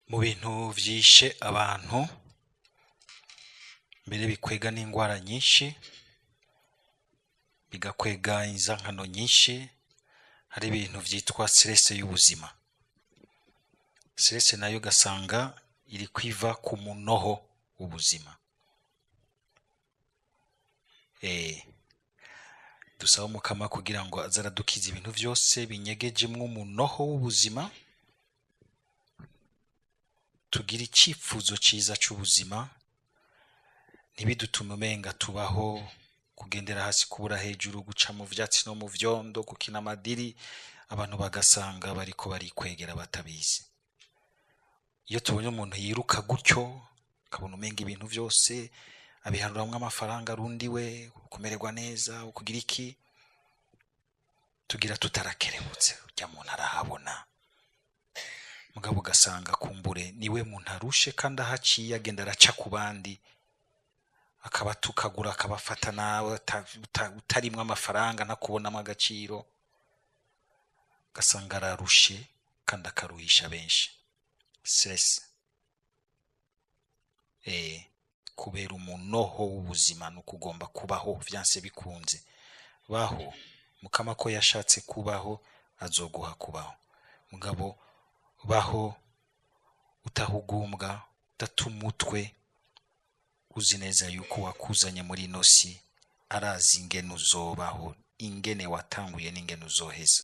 Mu bintu vyishe abantu mbere bikwega n'ingwara nyinshi, bigakwega inzankano nyinshi, hari ibintu vyitwa stress y'ubuzima. Stress nayo gasanga iri kwiva ku munoho w'ubuzima. Dusaba Umukama kugira ngo azaradukiza ibintu vyose binyegejemwo umunoho w'ubuzima, tugira icifuzo ciza c'ubuzima, ntibidutume umenga tubaho kugendera hasi kubura hejuru, guca mu vyatsi no mu vyondo, gukina amadiri, abantu bagasanga bariko barikwegera batabizi. Iyo tubonye umuntu yiruka gutyo, ukabona umenga ibintu vyose abiharuramwo amafaranga arundiwe, kumererwa neza, ukugira iki, tugira tutarakerebutse, urya muntu arahabona. Mugabo ugasanga kumbure niwe muntu arushe kandi ahaciye agenda araca ku bandi, akabatukagura, akabafata nawe utarimwo amafaranga, ntakubonamwo agaciro, ugasanga ararushe kandi akaruhisha benshi. Stress kubera umunoho w'ubuzima nuko ugomba kubaho vyanse bikunze. Baho Mukama ko yashatse kubaho azoguha kubaho, mugabo baho utahugumbwa, udatumutwe, uzi neza yuko wakuzanye muri ino si arazi ingene uzobaho, ingene watanguye n'ingene uzoheza.